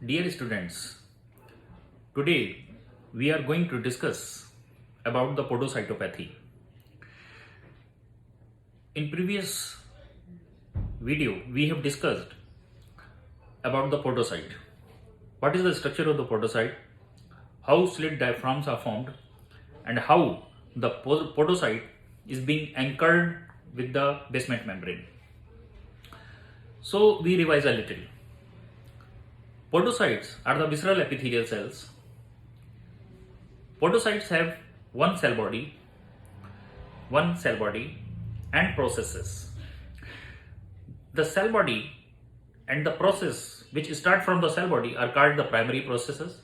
Dear students, today we are going to discuss about the podocytopathy. In previous video, we have discussed about the podocyte. What is the structure of the podocyte, how slit diaphragms are formed, and how the podocyte is being anchored with the basement membrane. So we revise a little. Podocytes are the visceral epithelial cells. Podocytes have one cell body and processes. The cell body and the process which start from the cell body are called the primary processes,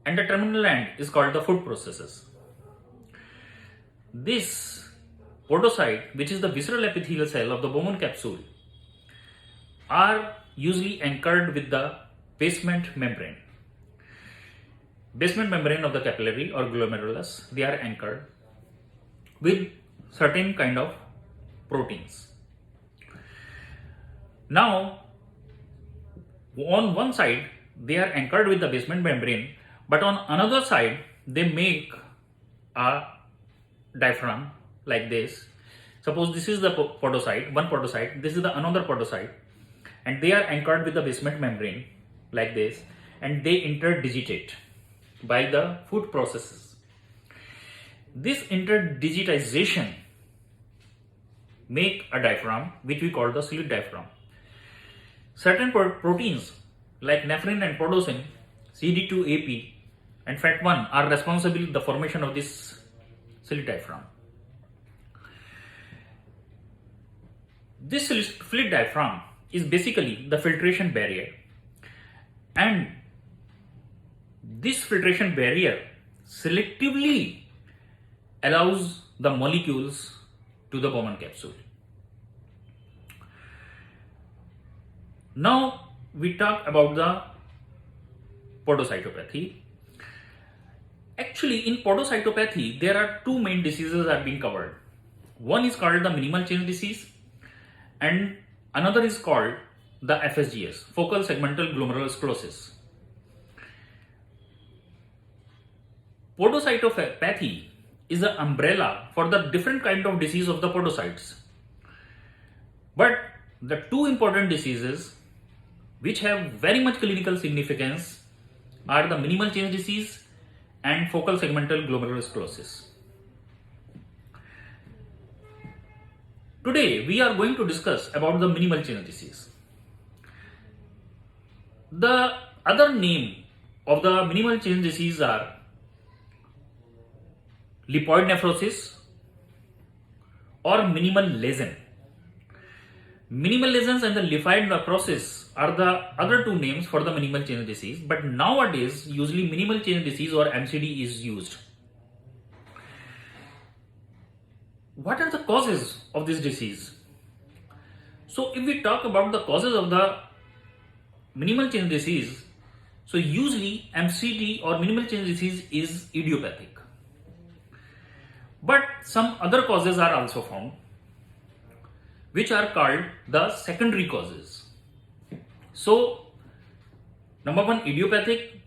and the terminal end is called the food processes. This podocyte, which is the visceral epithelial cell of the Bowman capsule, are usually anchored with the basement membrane. Basement membrane of the capillary or glomerulus, they are anchored with certain kind of proteins. Now, on one side, they are anchored with the basement membrane, but on another side, they make a diaphragm like this. Suppose this is the podocyte, one podocyte, this is the another podocyte, and they are anchored with the basement membrane like this, and they interdigitate by the food processes. This interdigitization make a diaphragm which we call the slit diaphragm. Certain proteins like nephrin and podocin, CD2AP and FAT1 are responsible for the formation of this slit diaphragm. This slit diaphragm is basically the filtration barrier, and this filtration barrier selectively allows the molecules to the Bowman capsule. Now we talk about the podocytopathy. Actually, in podocytopathy, there are two main diseases that are being covered. One is called the minimal change disease, and another is called the FSGS, focal segmental glomerulosclerosis. Podocytopathy is an umbrella for the different kind of disease of the podocytes. But the two important diseases which have very much clinical significance are the minimal change disease and focal segmental glomerulosclerosis. Today we are going to discuss about the minimal change disease. The other name of the minimal change disease are lipoid nephrosis or minimal lesion. Minimal lesions and the lipoid nephrosis are the other two names for the minimal change disease, but nowadays usually minimal change disease or MCD is used. What are the causes of this disease? So if we talk about the causes of the minimal change disease, so usually MCD or minimal change disease is idiopathic. But some other causes are also found, which are called the secondary causes. So, number one, idiopathic.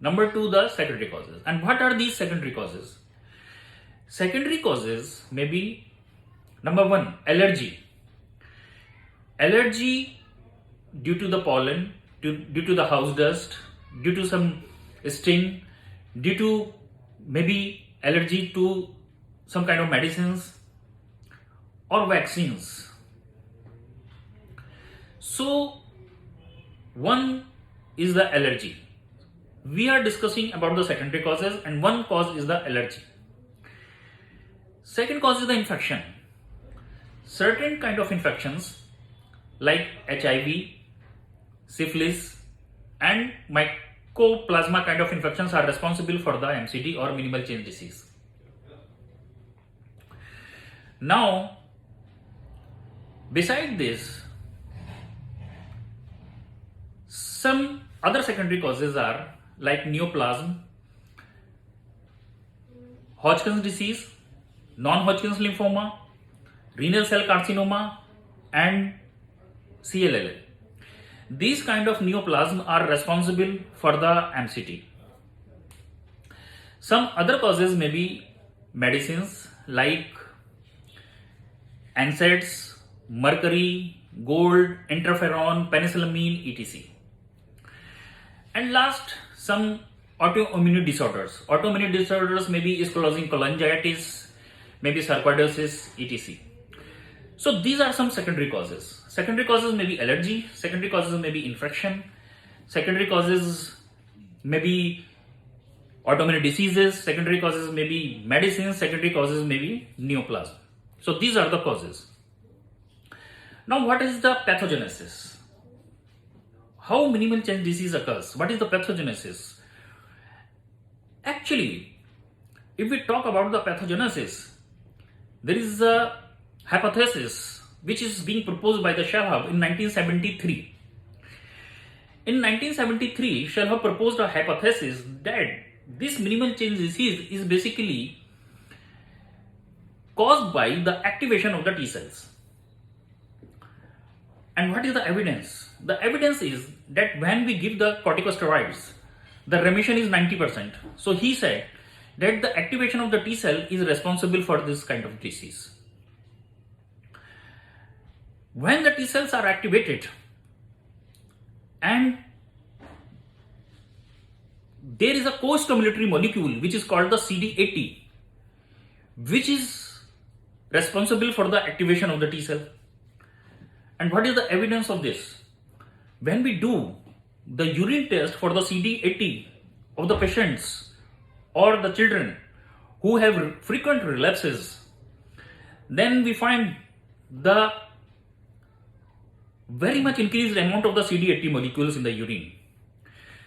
Number two, the secondary causes. And what are these secondary causes? Secondary causes may be, number one, allergy. Allergy due to the pollen, due to the house dust, due to some sting, due to maybe allergy to some kind of medicines or vaccines. So, one is the allergy. We are discussing about the secondary causes, and one cause is the allergy. Second cause is the infection. Certain kind of infections like HIV, syphilis and mycoplasma kind of infections are responsible for the MCD or minimal change disease. Now, beside this, some other secondary causes are like neoplasm, Hodgkin's disease, non-Hodgkin's lymphoma, renal cell carcinoma, and CLL. These kind of neoplasm are responsible for the MCT. Some other causes may be medicines like NSAIDs, mercury, gold, interferon, penicillamine, etc. And last, some autoimmune disorders. Autoimmune disorders may be ankylosing cholangitis, maybe sarcoidosis, etc. So these are some secondary causes. Secondary causes may be allergy, secondary causes may be infection, secondary causes may be autoimmune diseases, secondary causes may be medicines, secondary causes may be neoplasm. So these are the causes. Now what is the pathogenesis? How minimal change disease occurs? What is the pathogenesis? Actually, if we talk about the pathogenesis, there is a hypothesis which is being proposed by the Shahab in 1973. In 1973, Shahab proposed a hypothesis that this minimal change disease is basically caused by the activation of the T cells. And what is the evidence? The evidence is that when we give the corticosteroids, the remission is 90%. So he said that the activation of the T cell is responsible for this kind of disease. When the T cells are activated and there is a co-stimulatory molecule which is called the CD80, which is responsible for the activation of the T cell. And what is the evidence of this? When we do the urine test for the CD80 of the patients or the children who have frequent relapses, then we find the very much increased amount of the CD80 molecules in the urine.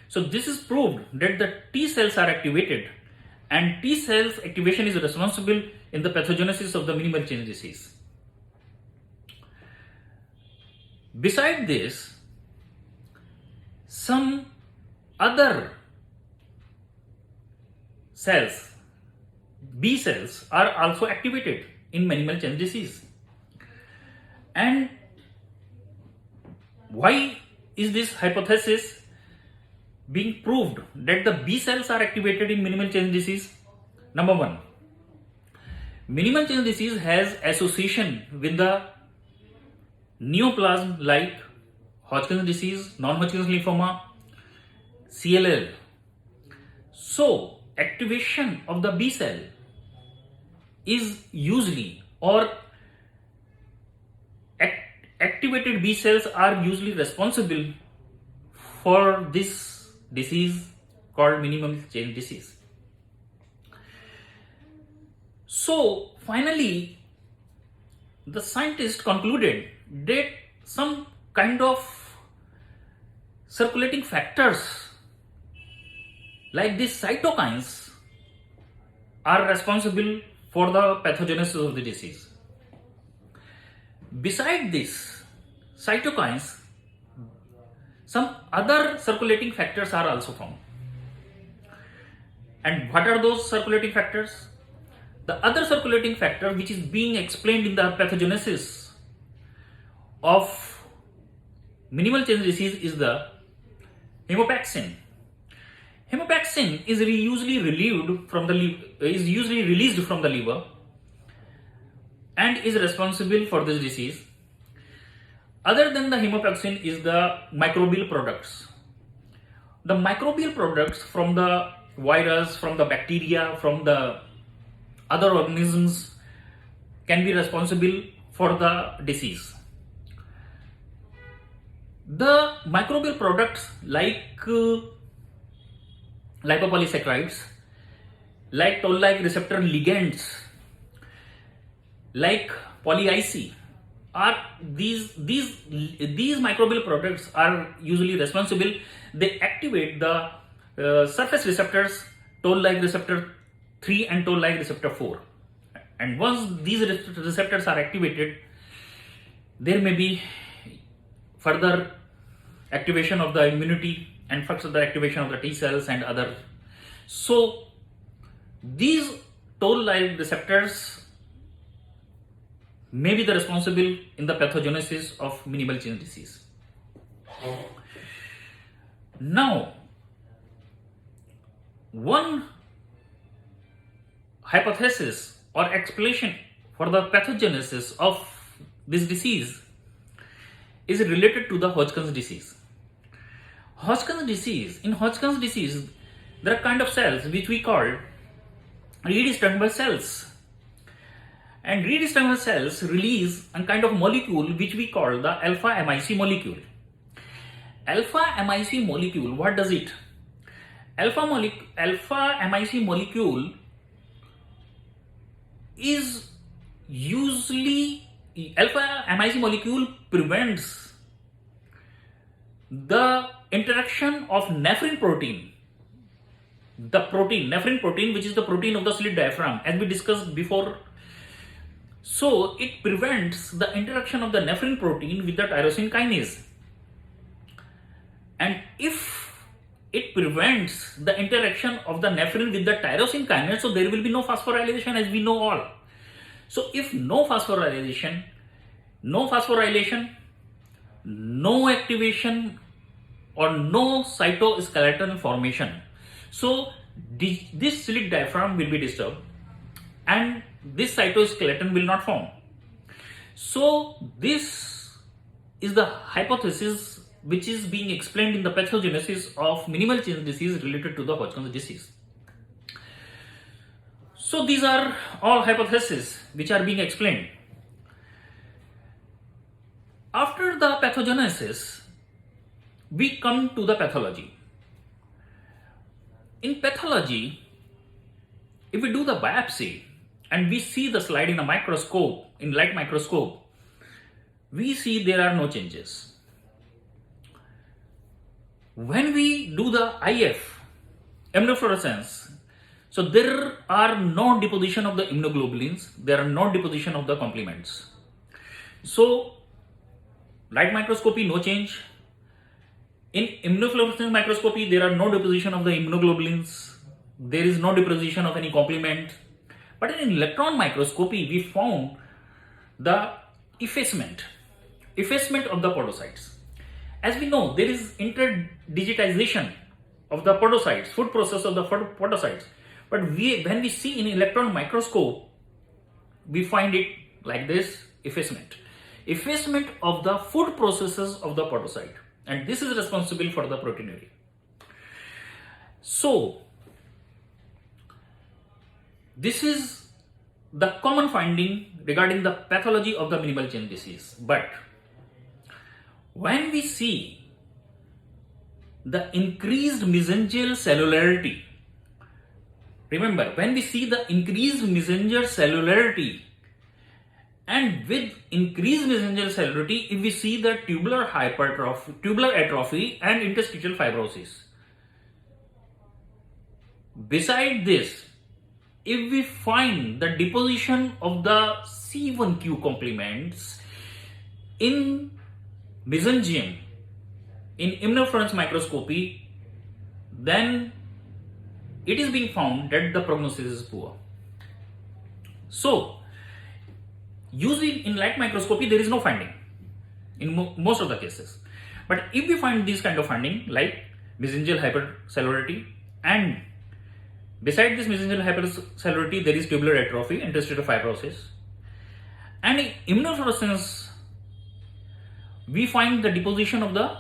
So this is proved that the T cells are activated, and T cells activation is responsible in the pathogenesis of the minimal change disease. Beside this, some other cells, B cells, are also activated in minimal change disease. And why is this hypothesis being proved that the B cells are activated in minimal change disease? Number one, minimal change disease has association with the neoplasm like Hodgkin's disease, non-Hodgkin's lymphoma, CLL. So activation of the B cell is usually, or activated B cells are usually responsible for this disease called minimal change disease. So finally, the scientists concluded that some kind of circulating factors like these cytokines are responsible for the pathogenesis of the disease. Beside this cytokines, some other circulating factors are also found. And what are those circulating factors? The other circulating factor which is being explained in the pathogenesis of minimal change disease is the hemopexin. Hemopexin is usually released from the liver and is responsible for this disease. Other than the hemopexin is the microbial products. The microbial products from the virus, from the bacteria, from the other organisms can be responsible for the disease. The microbial products like lipopolysaccharides, like toll-like receptor ligands, like poly-IC, are these microbial products are usually responsible. They activate the surface receptors, toll-like receptor 3 and toll-like receptor 4. And once these receptors are activated, there may be further activation of the immunity and further activation of the T cells and other. So these toll-like receptors may be the responsible in the pathogenesis of minimal change disease. Now, one hypothesis or explanation for the pathogenesis of this disease is related to the Hodgkin's disease. In Hodgkin's disease, there are kind of cells which we call Reed-Steinberg cells. And Reed-Steinberg cells release a kind of molecule which we call the alpha MIC molecule. Alpha MIC molecule, what does it? Alpha MIC molecule is usually, alpha MIC molecule prevents the interaction of nephrin protein. The protein, nephrin protein, which is the protein of the slit diaphragm, as we discussed before. So it prevents the interaction of the nephrin protein with the tyrosine kinase. And if it prevents the interaction of the nephrin with the tyrosine kinase, so there will be no phosphorylation, as we know all. So if no phosphorylation, no activation, or no cytoskeleton formation, so this slit diaphragm will be disturbed and this cytoskeleton will not form. So this is the hypothesis which is being explained in the pathogenesis of minimal change disease related to the Hodgkin's disease. So these are all hypotheses which are being explained. After the pathogenesis, we come to the pathology. In pathology, if we do the biopsy and we see the slide in a microscope, in light microscope, we see there are no changes. When we do the IF, immunofluorescence, so there are no deposition of the immunoglobulins, there are no deposition of the complements. So light microscopy, no change. In immunofluorescence microscopy, there are no deposition of the immunoglobulins, there is no deposition of any complement. But in electron microscopy, we found the effacement of the podocytes. As we know, there is interdigitization of the podocytes, food process of the podocytes. But when we see in electron microscope, we find it like this, effacement of the food processes of the podocyte. And this is responsible for the proteinuria. So, this is the common finding regarding the pathology of the minimal change disease. But when we see the increased mesangial cellularity, remember, when we see the increased mesangial cellularity, and with increased mesangial cellularity, if we see the tubular atrophy and interstitial fibrosis. Beside this, if we find the deposition of the C1q complements in mesangium in immunofluorescence microscopy, then it is being found that the prognosis is poor. So, usually in light microscopy, there is no finding in most of the cases. But if we find this kind of finding like mesangial hypercellularity, and beside this mesangial hypercellularity, there is tubular atrophy, interstitial fibrosis, and in immunofluorescence, we find the deposition of the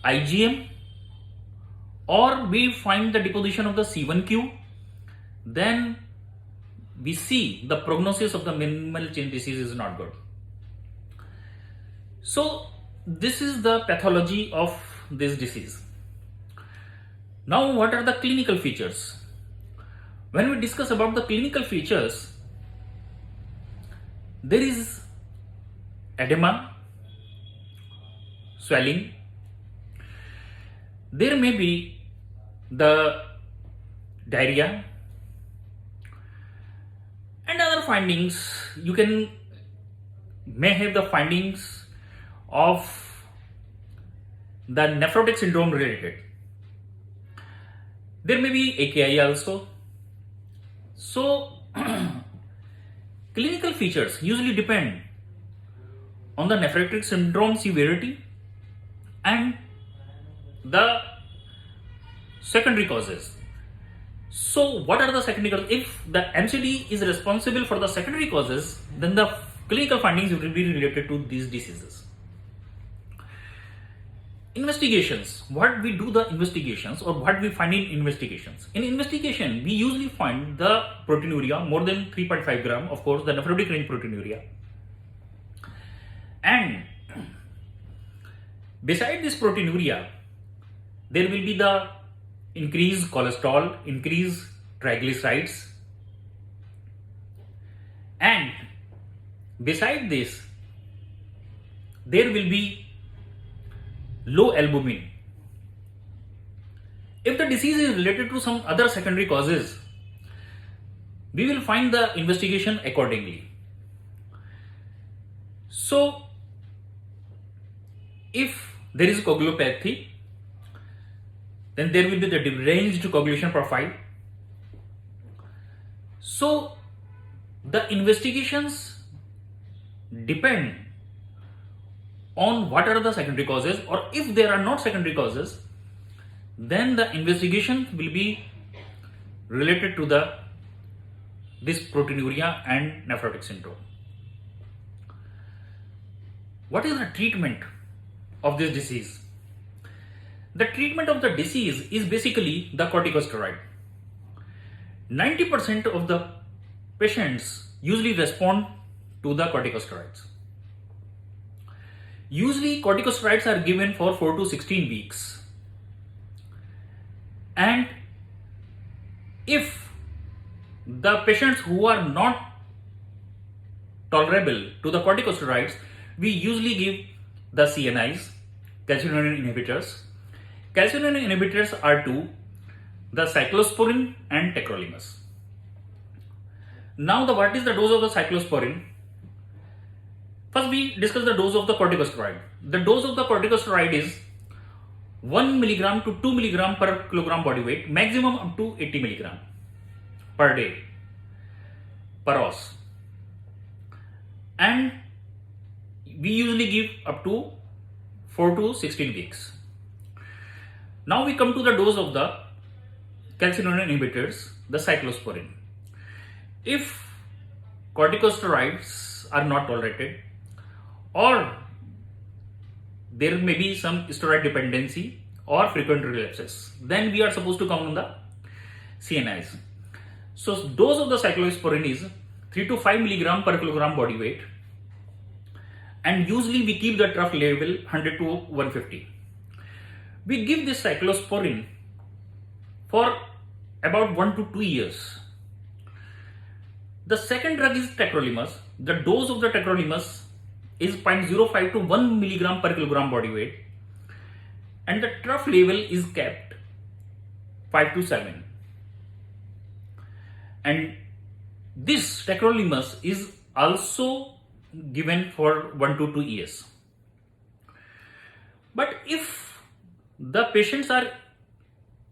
IgM, or we find the deposition of the C1q, then we see the prognosis of the minimal change disease is not good. So this is the pathology of this disease. Now, what are the clinical features? When we discuss about the clinical features, there is edema, swelling, there may be the diarrhea, and other findings. You may have the findings of the nephrotic syndrome related. There may be AKI also. So clinical features usually depend on the nephrotic syndrome severity and the secondary causes. So what are the secondary causes? If the MCD is responsible for the secondary causes, then the clinical findings will be related to these diseases. Investigations. What we do the investigations, or what we find in investigations. In investigation, we usually find the proteinuria more than 3.5 gram, of course, the nephrotic range proteinuria. And beside this proteinuria, there will be the increased cholesterol, increased triglycerides, and beside this, there will be low albumin. If the disease is related to some other secondary causes, we will find the investigation accordingly. So, if there is coagulopathy, then there will be the deranged coagulation profile. So, the investigations depend on what are the secondary causes, or if there are not secondary causes, then the investigation will be related to this proteinuria and nephrotic syndrome. What is the treatment of this disease? The treatment of the disease is basically the corticosteroid. 90% of the patients usually respond to the corticosteroids. Usually corticosteroids are given for 4 to 16 weeks. And if the patients who are not tolerable to the corticosteroids, we usually give the CNIs, calcineurin inhibitors. Calcineurin inhibitors are two, the cyclosporin and tacrolimus. Now, what is the dose of the cyclosporin? First, we discuss the dose of the corticosteroid. The dose of the corticosteroid is 1 milligram to 2 milligram per kilogram body weight, maximum up to 80 milligram per day, per house. And we usually give up to 4 to 16 weeks. Now we come to the dose of the calcineurin inhibitors, the cyclosporin. If corticosteroids are not tolerated, or there may be some steroid dependency or frequent relapses, then we are supposed to come on the CNIs. So dose of the cyclosporin is 3 to 5 milligram per kilogram body weight, and usually we keep the trough level 100 to 150. We give this cyclosporin for about 1 to 2 years. The second drug is tacrolimus. The dose of the tacrolimus is 0.05 to 1 milligram per kilogram body weight, and the trough level is kept 5 to 7. And this tacrolimus is also given for 1 to 2 years. But if the patients are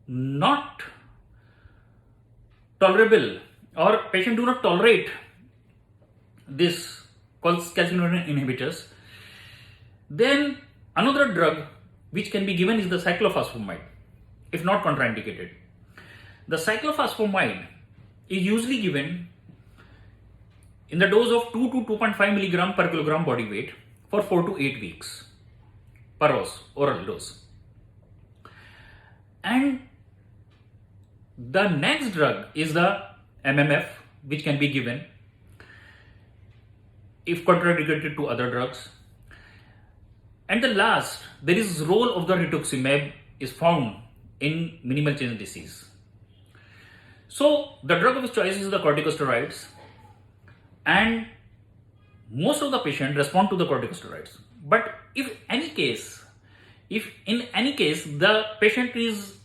not tolerable, or patient do not tolerate this calcineurin inhibitors, then another drug which can be given is the cyclophosphamide, if not contraindicated. The cyclophosphamide is usually given in the dose of 2 to 2.5 milligram per kilogram body weight for 4 to 8 weeks per dose, oral dose. And the next drug is the MMF, which can be given if contraindicated to other drugs. And the last, there is role of the rituximab is found in minimal change disease. So the drug of choice is the corticosteroids, and most of the patients respond to the corticosteroids. But if in any case the patient is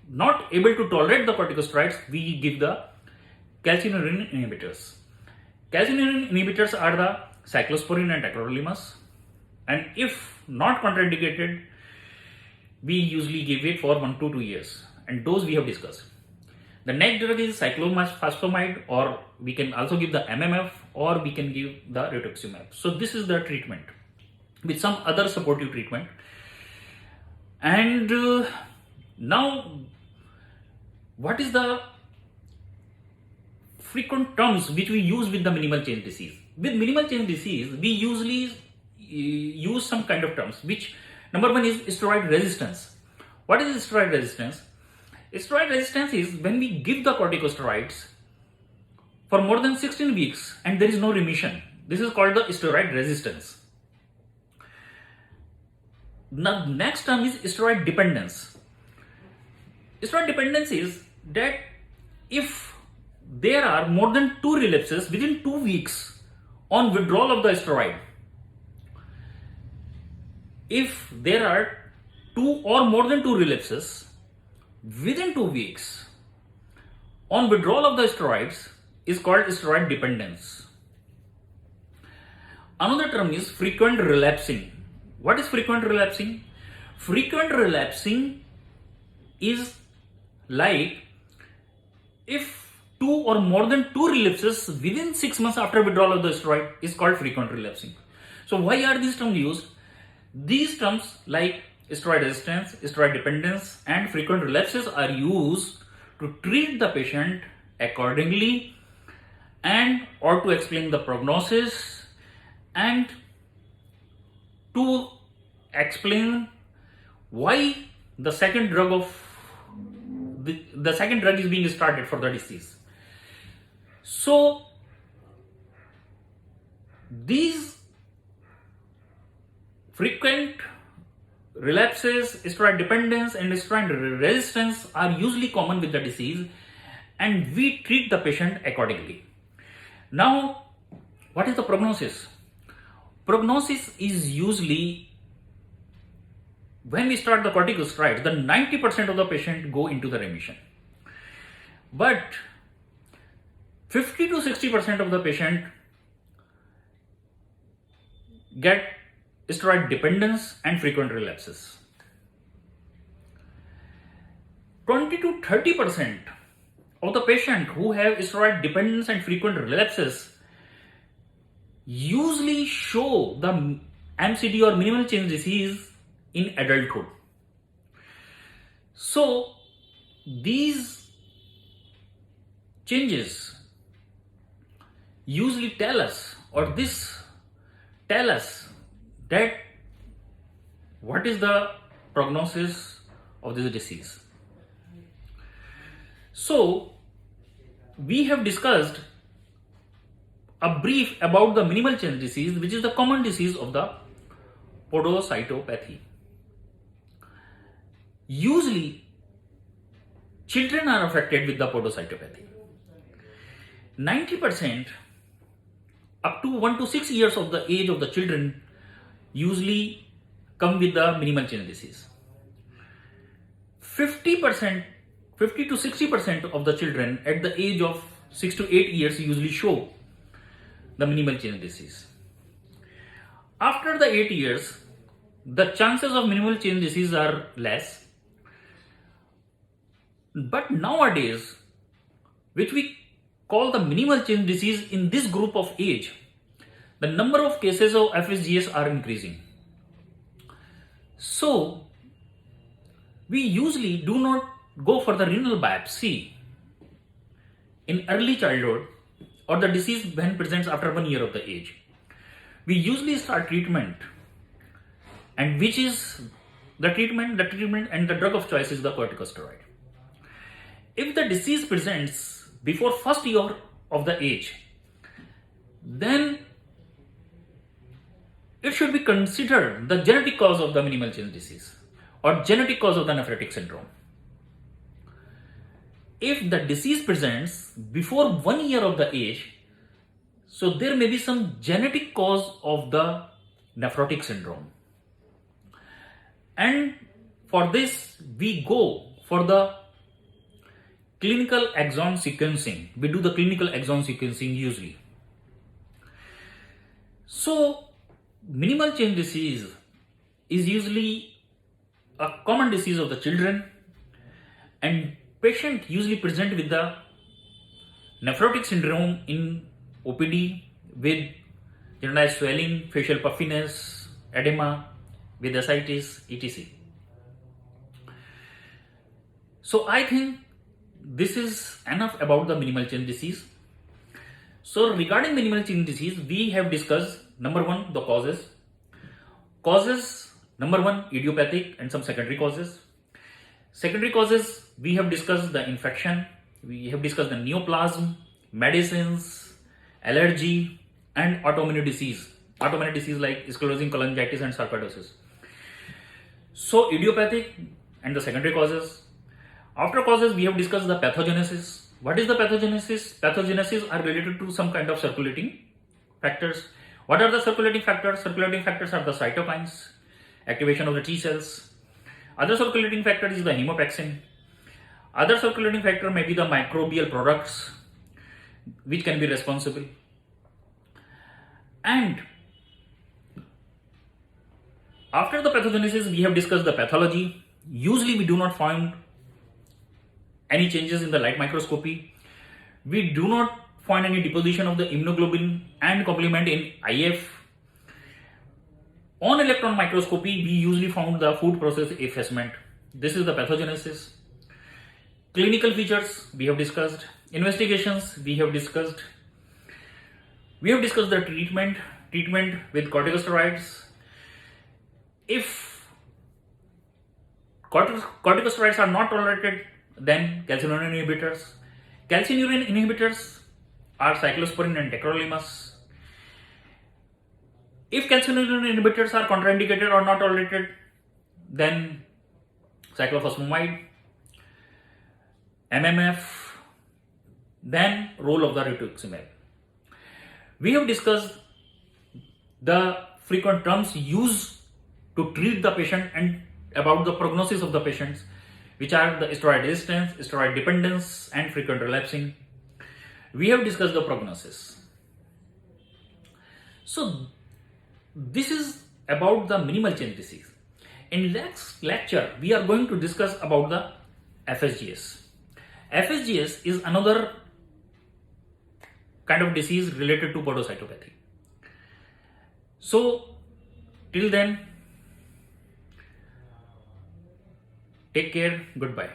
not able to tolerate the corticosteroids, we give the calcineurin inhibitors. Calcineurin inhibitors are the cyclosporin and tacrolimus, and if not contraindicated, we usually give it for 1 to 2 years, and those we have discussed. The next drug is cyclophosphamide, or we can also give the MMF, or we can give the rituximab. So this is the treatment with some other supportive treatment. And now, what is the frequent terms which we use with the minimal change disease? With minimal change disease, we usually use some kind of terms, which number one is steroid resistance. What is steroid resistance? Steroid resistance is when we give the corticosteroids for more than 16 weeks and there is no remission. This is called the steroid resistance. Now, next term is steroid dependence. Steroid dependence is that if there are more than 2 relapses within 2 weeks on withdrawal of the steroid, if there are 2 or more than 2 relapses within 2 weeks on withdrawal of the steroids, is called steroid dependence. Another term is frequent relapsing. What is frequent relapsing? Frequent relapsing is like if 2 or more than 2 relapses within 6 months after withdrawal of the steroid is called frequent relapsing. So why are these terms used? These terms like steroid resistance, steroid dependence and frequent relapses are used to treat the patient accordingly and or to explain the prognosis and to explain why the second drug is being started for the disease. So these frequent relapses, steroid dependence and steroid resistance are usually common with the disease and we treat the patient accordingly. Now, what is the prognosis? Prognosis is usually when we start the corticosteroids, the 90% of the patient go into the remission. But 50 to 60% of the patient get steroid dependence and frequent relapses. 20 to 30% of the patient who have steroid dependence and frequent relapses usually show the MCD or minimal change disease in adulthood. So these changes usually tell us that what is the prognosis of this disease. So we have discussed a brief about the minimal change disease, which is the common disease of the podocytopathy. Usually children are affected with the podocytopathy. 90% up to 1 to 6 years of the age of the children usually come with the minimal change disease. 50 to 60% of the children at the age of 6 to 8 years usually show the minimal change disease. After the 8 years, the chances of minimal change disease are less. But nowadays, which we call the minimal change disease in this group of age, the number of cases of FSGS are increasing. So, we usually do not go for the renal biopsy in early childhood or the disease when presents after 1 year of the age. We usually start treatment, and which is the treatment and the drug of choice is the corticosteroid. If the disease presents before first year of the age, then it should be considered the genetic cause of the minimal change disease or genetic cause of the nephrotic syndrome. If the disease presents before 1 year of the age, so there may be some genetic cause of the nephrotic syndrome. And for this, we go for the clinical exome sequencing. We do the clinical exome sequencing usually. So, minimal change disease is usually a common disease of the children, and patient usually present with the nephrotic syndrome in OPD with generalized swelling, facial puffiness, edema, with ascites, etc. So I think this is enough about the minimal change disease. So regarding minimal change disease, we have discussed number one, the causes. Causes, number one, idiopathic and some secondary causes. Secondary causes, we have discussed the infection, we have discussed the neoplasm, medicines, allergy, and autoimmune disease. Autoimmune disease like sclerosing cholangitis and sarcoidosis. So idiopathic and the secondary causes. After causes, we have discussed the pathogenesis. What is the pathogenesis? Pathogenesis are related to some kind of circulating factors. What are the circulating factors? Circulating factors are the cytokines, activation of the T cells. Other circulating factor is the hemopexin. Other circulating factor may be the microbial products which can be responsible. And after the pathogenesis, we have discussed the pathology. Usually we do not find any changes in the light microscopy. We do not find any deposition of the immunoglobulin and complement in IF. On electron microscopy, we usually found the food process effacement. This is the pathogenesis. Clinical features, we have discussed. Investigations, we have discussed. We have discussed the treatment with corticosteroids. If corticosteroids are not tolerated, then calcineurin inhibitors. Calcineurin inhibitors are cyclosporin and tacrolimus. If calcineurin inhibitors are contraindicated or not tolerated, then cyclophosphamide, MMF, then role of the rituximab. We have discussed the frequent terms used to treat the patient and about the prognosis of the patients, which are the steroid resistance, steroid dependence, and frequent relapsing. We have discussed the prognosis. So this is about the minimal change disease. In next lecture, we are going to discuss about the FSGS. FSGS is another kind of disease related to podocytopathy. So till then, take care, goodbye.